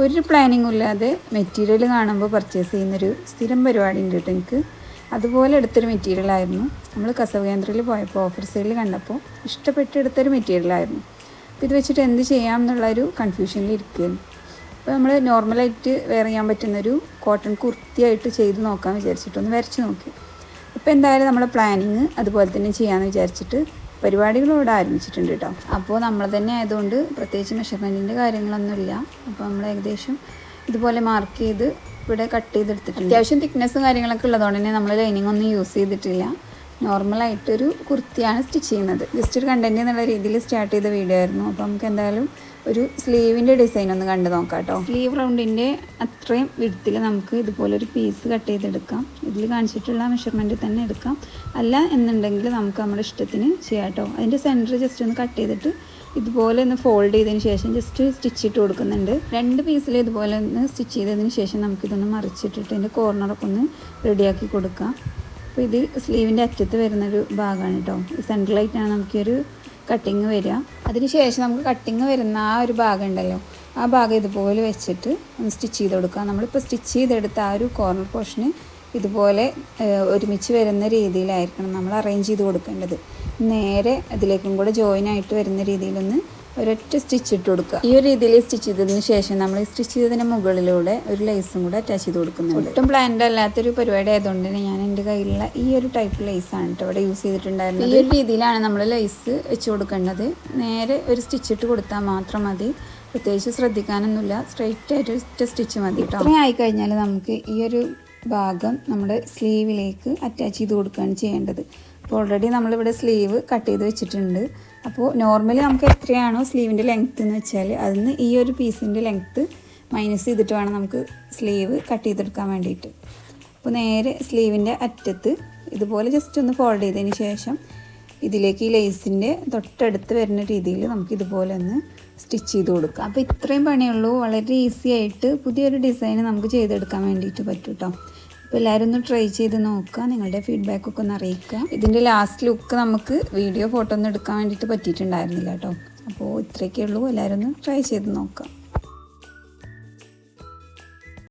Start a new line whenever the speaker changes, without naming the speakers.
ഒരു പ്ലാനിങ്ങും ഇല്ലാതെ മെറ്റീരിയൽ കാണുമ്പോൾ പർച്ചേസ് ചെയ്യുന്നൊരു സ്ഥിരം പരിപാടി ഉണ്ട് കേട്ടോ എനിക്ക്. അതുപോലെ എടുത്തൊരു മെറ്റീരിയലായിരുന്നു. നമ്മൾ കസവ് കേന്ദ്രയിൽ പോയപ്പോൾ ഓഫർ സെയിൽ കണ്ടപ്പോൾ ഇഷ്ടപ്പെട്ട് എടുത്തൊരു മെറ്റീരിയലായിരുന്നു. അപ്പോൾ ഇത് വെച്ചിട്ട് എന്ത് ചെയ്യാം എന്നുള്ളൊരു കൺഫ്യൂഷനിൽ ഇരിക്കുകയാണ്. അപ്പോൾ നമ്മൾ നോർമലായിട്ട് വെയർ ചെയ്യാൻ പറ്റുന്നൊരു കോട്ടൺ കുർത്തിയായിട്ട് ചെയ്ത് നോക്കാൻ വിചാരിച്ചിട്ടൊന്ന് വരച്ച് നോക്കി. ഇപ്പോൾ എന്തായാലും നമ്മളെ പ്ലാനിങ് അതുപോലെ തന്നെ ചെയ്യാമെന്ന് വിചാരിച്ചിട്ട് പരിപാടികൾ ഇവിടെ ആരംഭിച്ചിട്ടുണ്ട് കേട്ടോ. അപ്പോൾ നമ്മൾ തന്നെ ആയതുകൊണ്ട് പ്രത്യേകിച്ച് മെഷർമെൻറ്റിൻ്റെ കാര്യങ്ങളൊന്നുമില്ല. അപ്പോൾ നമ്മൾ ഏകദേശം ഇതുപോലെ മാർക്ക് ചെയ്ത് ഇവിടെ കട്ട് ചെയ്തെടുത്തിട്ടുണ്ട്. അത്യാവശ്യം തിക്നെസ്സും കാര്യങ്ങളൊക്കെ ഉള്ളതുകൊണ്ട് തന്നെ നമ്മൾ ലൈനിങ് ഒന്നും യൂസ് ചെയ്തിട്ടില്ല. നോർമലായിട്ടൊരു കുർത്തിയാണ് സ്റ്റിച്ച് ചെയ്യുന്നത്. ജസ്റ്റ് ഒരു കണ്ടൻറ്റ് എന്നുള്ള രീതിയിൽ സ്റ്റാർട്ട് ചെയ്ത വീഡിയോ ആയിരുന്നു. അപ്പോൾ നമുക്ക് എന്തായാലും ഒരു സ്ലീവിൻ്റെ ഡിസൈൻ ഒന്ന് കണ്ടു നോക്കാം കേട്ടോ. സ്ലീവ് റൗണ്ടിൻ്റെ അത്രയും വിഡ്ത്തിൽ നമുക്ക് ഇതുപോലൊരു പീസ് കട്ട് ചെയ്തെടുക്കാം. ഇതിൽ കാണിച്ചിട്ടുള്ള മെഷർമെൻറ്റിൽ തന്നെ എടുക്കാം. അല്ല എന്നുണ്ടെങ്കിൽ നമുക്ക് നമ്മുടെ ഇഷ്ടത്തിന് ചെയ്യാം കേട്ടോ. അതിൻ്റെ സെൻറ്റർ ജസ്റ്റ് ഒന്ന് കട്ട് ചെയ്തിട്ട് ഇതുപോലെ ഒന്ന് ഫോൾഡ് ചെയ്തതിന് ശേഷം ജസ്റ്റ് സ്റ്റിച്ച് ഇട്ട് കൊടുക്കുന്നുണ്ട്. 2 പീസിൽ ഇതുപോലെ ഒന്ന് സ്റ്റിച്ച് ചെയ്തതിന് ശേഷം നമുക്കിതൊന്ന് മറിച്ചിട്ടിട്ട് ഇതിൻ്റെ കോർണറൊക്കെ ഒന്ന് റെഡിയാക്കി കൊടുക്കാം. അപ്പോൾ ഇത് സ്ലീവിൻ്റെ അറ്റത്ത് വരുന്നൊരു ഭാഗമാണ് കേട്ടോ. സെൻട്രലായിട്ടാണ് നമുക്കൊരു കട്ടിങ് വരിക. അതിന് ശേഷം നമുക്ക് കട്ടിങ് വരുന്ന ആ ഒരു ഭാഗം ഉണ്ടല്ലോ, ആ ഭാഗം ഇതുപോലെ വെച്ചിട്ട് ഒന്ന് സ്റ്റിച്ച് ചെയ്ത് കൊടുക്കുക. നമ്മളിപ്പോൾ സ്റ്റിച്ച് ചെയ്തെടുത്ത ആ ഒരു കോർണർ പോർഷന് ഇതുപോലെ ഒരുമിച്ച് വരുന്ന രീതിയിലായിരിക്കണം നമ്മൾ അറേഞ്ച് ചെയ്ത് കൊടുക്കേണ്ടത്. നേരെ അതിലേക്കും കൂടെ ജോയിൻ ആയിട്ട് വരുന്ന രീതിയിലൊന്ന് ഒരൊറ്റ സ്റ്റിച്ച് ഇട്ട് കൊടുക്കുക. ഈ ഒരു രീതിയിൽ സ്റ്റിച്ച് ചെയ്തതിന് ശേഷം നമ്മൾ സ്റ്റിച്ച് ചെയ്തതിന് മുകളിലൂടെ ഒരു ലേസും കൂടെ അറ്റാച്ച് ചെയ്ത് കൊടുക്കുന്നുണ്ട്. ഒട്ടും പ്ലാൻഡ് അല്ലാത്തൊരു പരിപാടി ആയതുകൊണ്ട് തന്നെ ഞാൻ എൻ്റെ കയ്യിലുള്ള ഈ ഒരു ടൈപ്പ് ലേസാണ് കേട്ടോ ഇവിടെ യൂസ് ചെയ്തിട്ടുണ്ടായിരുന്നത്. ഈ ഒരു രീതിയിലാണ് നമ്മൾ ലേസ് വെച്ച് കൊടുക്കേണ്ടത്. നേരെ ഒരു സ്റ്റിച്ച് ഇട്ട് കൊടുത്താൽ മാത്രം മതി. പ്രത്യേകിച്ച് ശ്രദ്ധിക്കാനൊന്നുമില്ല. സ്ട്രെയിറ്റ് ആയിട്ട് ഒറ്റ സ്റ്റിച്ച് മതി കേട്ടോ. ഇത്രയും ആയിക്കഴിഞ്ഞാൽ നമുക്ക് ഈ ഒരു ഭാഗം നമ്മുടെ സ്ലീവിലേക്ക് അറ്റാച്ച് ചെയ്ത് കൊടുക്കുകയാണ് ചെയ്യേണ്ടത്. അപ്പോൾ ഓൾറെഡി നമ്മളിവിടെ സ്ലീവ് കട്ട് ചെയ്ത് വെച്ചിട്ടുണ്ട്. അപ്പോൾ നോർമലി നമുക്ക് എത്രയാണോ സ്ലീവിൻ്റെ ലെങ്ത്ത് എന്ന് വെച്ചാൽ അതിന് ഈ ഒരു പീസിൻ്റെ ലെങ്ത്ത് മൈനസ് ചെയ്തിട്ട് വേണം നമുക്ക് സ്ലീവ് കട്ട് ചെയ്തെടുക്കാൻ വേണ്ടിയിട്ട്. അപ്പോൾ നേരെ സ്ലീവിൻ്റെ അറ്റത്ത് ഇതുപോലെ ജസ്റ്റ് ഒന്ന് ഫോൾഡ് ചെയ്തതിന് ശേഷം ഇതിലേക്ക് ഈ ലേസിൻ്റെ തൊട്ടടുത്ത് വരുന്ന രീതിയിൽ നമുക്ക് ഇതുപോലെ ഒന്ന് സ്റ്റിച്ച് ചെയ്ത് കൊടുക്കാം. അപ്പോൾ ഇത്രയും പണിയുള്ളൂ. വളരെ ഈസി ആയിട്ട് പുതിയൊരു ഡിസൈൻ നമുക്ക് ചെയ്തെടുക്കാൻ വേണ്ടിയിട്ട് പറ്റും കേട്ടോ. അപ്പോൾ എല്ലാവരും ഒന്ന് ട്രൈ ചെയ്ത് നോക്കുക. നിങ്ങളുടെ ഫീഡ്ബാക്കൊക്കെ ഒന്ന് അറിയിക്കുക. ഇതിൻ്റെ ലാസ്റ്റ് ലുക്ക് നമുക്ക് വീഡിയോ ഫോട്ടോ ഒന്നും എടുക്കാൻ വേണ്ടിയിട്ട് പറ്റിയിട്ടുണ്ടായിരുന്നില്ല കേട്ടോ. അപ്പോൾ ഇത്രയൊക്കെ ഉള്ളൂ. എല്ലാവരും ഒന്ന് ട്രൈ ചെയ്ത് നോക്കാം.